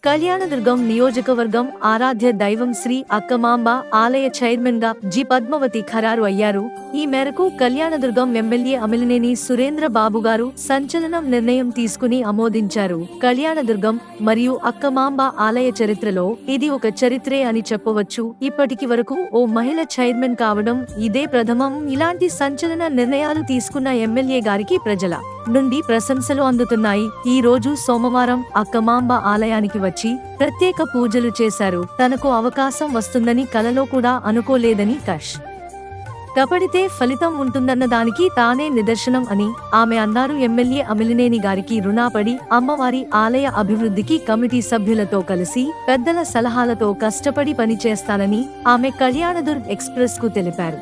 కళ్యాణదుర్గం నియోజకవర్గం ఆరాధ్య దైవం శ్రీ అక్కమాంబ ఆలయ చైర్మన్ గా జి పద్మావతి ఖరారు అయ్యారు. ఈ మేరకు కళ్యాణదుర్గం ఎమ్మెల్యే అమిలినేని సురేంద్ర బాబు గారు సంచలనం నిర్ణయం తీసుకుని ఆమోదించారు. కళ్యాణదుర్గం మరియు అక్కమాంబ ఆలయ చరిత్రలో ఇది ఒక చరిత్రే అని చెప్పవచ్చు. ఇప్పటికి వరకు ఓ మహిళ చైర్మన్ కావడం ఇదే ప్రథమం. ఇలాంటి సంచలన నిర్ణయాలు తీసుకున్న ఎమ్మెల్యే గారికి ప్రజల నుండి ప్రశంసలు అందుతున్నాయి. ఈ రోజు సోమవారం అక్కమాంబ ఆలయానికి వచ్చి ప్రత్యేక పూజలు చేశారు. తనకు అవకాశం వస్తుందని కలలో కూడా అనుకోలేదని కష్టపడితే ఫలితం ఉంటుందన్న దానికి తానే నిదర్శనం అని ఆమె అన్నారు. ఎమ్మెల్యే అమిలినేని గారికి రుణపడి అమ్మవారి ఆలయ అభివృద్ధికి కమిటీ సభ్యులతో కలిసి పెద్దల సలహాలతో కష్టపడి పనిచేస్తానని ఆమె కళ్యాణదుర్గ్ ఎక్స్ప్రెస్ కు తెలిపారు.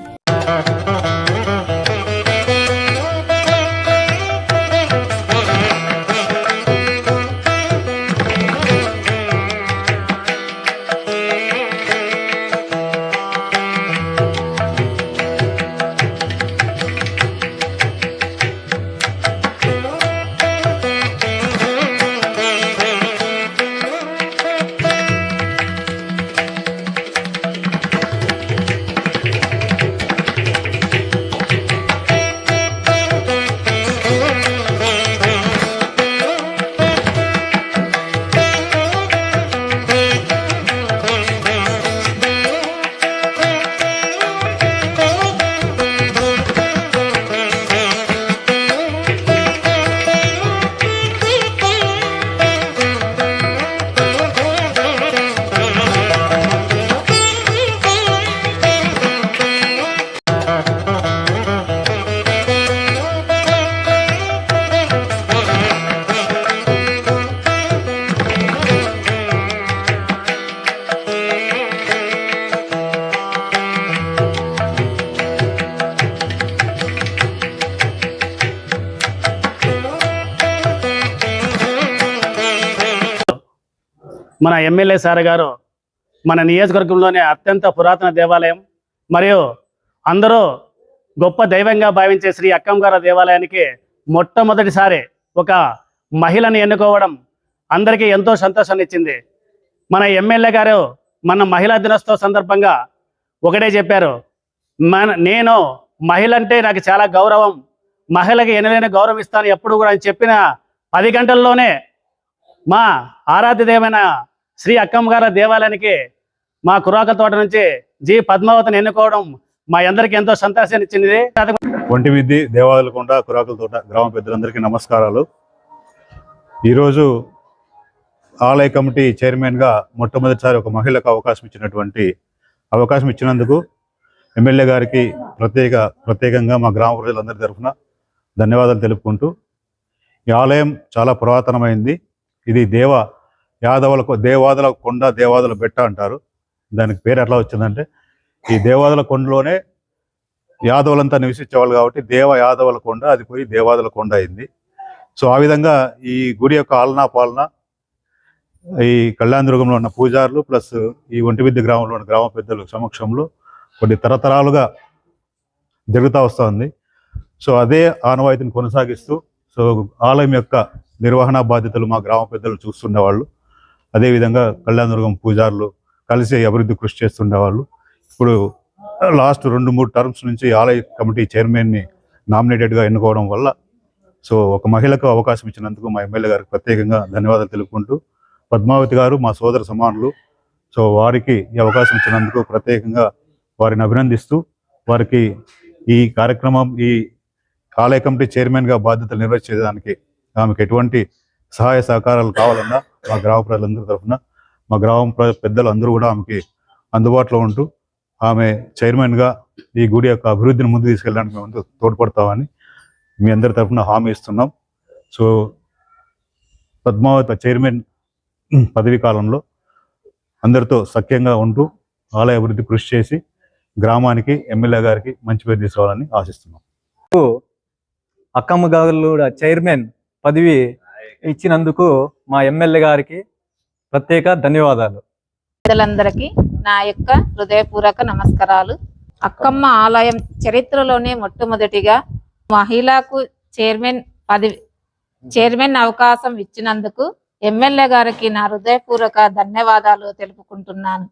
మన ఎమ్మెల్యే సార్ గారు మన నియోజకవర్గంలోనే అత్యంత పురాతన దేవాలయం మరియు అందరూ గొప్ప దైవంగా భావించే శ్రీ అక్కమ్మగారి దేవాలయానికి మొట్టమొదటిసారి ఒక మహిళని ఎన్నుకోవడం అందరికీ ఎంతో సంతోషాన్ని ఇచ్చింది. మన ఎమ్మెల్యే గారు మన మహిళా దినోత్సవ సందర్భంగా ఒకటే చెప్పారు, నేను మహిళ అంటే నాకు చాలా గౌరవం, మహిళకి ఎనలేని గౌరవం ఇస్తాను ఎప్పుడు కూడా అని చెప్పిన 10 గంటల్లోనే మా ఆరాధ్య దేవైన శ్రీ అక్కమ్మగారి దేవాలయానికి మా కురాక తోట నుంచి జి పద్మావతిని ఎన్నుకోవడం మా అందరికీ ఎంతో సంతోషాన్ని ఇచ్చింది. ఒంటిమిద్ది దేవాలయకొండ కురాకుల తోట గ్రామ పెద్దలందరికీ నమస్కారాలు. ఈరోజు ఆలయ కమిటీ చైర్మన్గా మొట్టమొదటిసారి ఒక మహిళకు అవకాశం ఇచ్చినందుకు ఎమ్మెల్యే గారికి ప్రత్యేకంగా మా గ్రామ ప్రజలందరి తరఫున ధన్యవాదాలు తెలుపుకుంటూ, ఈ ఆలయం చాలా పురాతనమైంది. ఇది దేవాదుల కొండ, దేవాదుల బెట్ట అంటారు. దానికి పేరు ఎట్లా వచ్చిందంటే, ఈ దేవాదుల కొండలోనే యాదవులంతా నివసించేవాళ్ళు కాబట్టి యాదవుల కొండ, అది పోయి దేవాదుల కొండ అయింది. సో ఆ విధంగా ఈ గుడి యొక్క ఆలనా పాలన ఈ కళ్యాణదుర్గంలో ఉన్న పూజారులు ప్లస్ ఈ ఒంటిమిద్ది గ్రామంలో ఉన్న గ్రామ పెద్దల సమక్షంలో కొన్ని తరతరాలుగా జరుగుతూ వస్తుంది. సో అదే ఆనవాయితీని కొనసాగిస్తూ ఆలయం యొక్క నిర్వహణ బాధ్యతలు మా గ్రామ పెద్దలు చూస్తుండేవాళ్ళు. అదేవిధంగా కళ్యాణదుర్గం పూజారులు కలిసి అభివృద్ధి కృషి చేస్తుండేవాళ్ళు. ఇప్పుడు లాస్ట్ 2-3 టర్మ్స్ నుంచి ఆలయ కమిటీ చైర్మన్ని నామినేటెడ్గా ఎన్నుకోవడం వల్ల ఒక మహిళకు అవకాశం ఇచ్చినందుకు మా ఎమ్మెల్యే గారికి ప్రత్యేకంగా ధన్యవాదాలు తెలుపుకుంటూ, పద్మావతి గారు మా సోదర సమానులు, వారికి ఈ అవకాశం ఇచ్చినందుకు ప్రత్యేకంగా వారిని అభినందిస్తూ, వారికి ఈ కార్యక్రమం ఈ ఆలయ కమిటీ చైర్మన్గా బాధ్యతలు నిర్వహించేదానికి ఆమెకు ఎటువంటి సహాయ సహకారాలు కావాలన్నా మా గ్రామ ప్రజలందరి తరఫున మా గ్రామ పెద్దలు అందరూ కూడా ఆమెకి అందుబాటులో ఉంటూ ఆమె చైర్మన్గా ఈ గుడి యొక్క అభివృద్ధిని ముందు తీసుకెళ్ళడానికి మేము తోడ్పడతామని మీ అందరి తరఫున హామీ ఇస్తున్నాం. పద్మావతి చైర్మన్ పదవీ కాలంలో అందరితో సఖ్యంగా ఉంటూ ఆలయ అభివృద్ధి కృషి చేసి గ్రామానికి ఎమ్మెల్యే గారికి మంచి పేరు తీసుకురావాలని ఆశిస్తున్నాం. అక్కమ్మ గారు చైర్మన్ పదవి ఇచ్చినందుకు మా ఎమ్మెల్యే గారికి ప్రత్యేక ధన్యవాదాలు. ప్రజలందరికీ నా యొక్క హృదయపూర్వక నమస్కారాలు. అక్కమ్మ ఆలయం చరిత్రలోనే మొట్టమొదటిగా మహిళకు చైర్మన్ అవకాశం ఇచ్చినందుకు ఎమ్మెల్యే గారికి నా హృదయపూర్వక ధన్యవాదాలు తెలుపుకుంటున్నాను.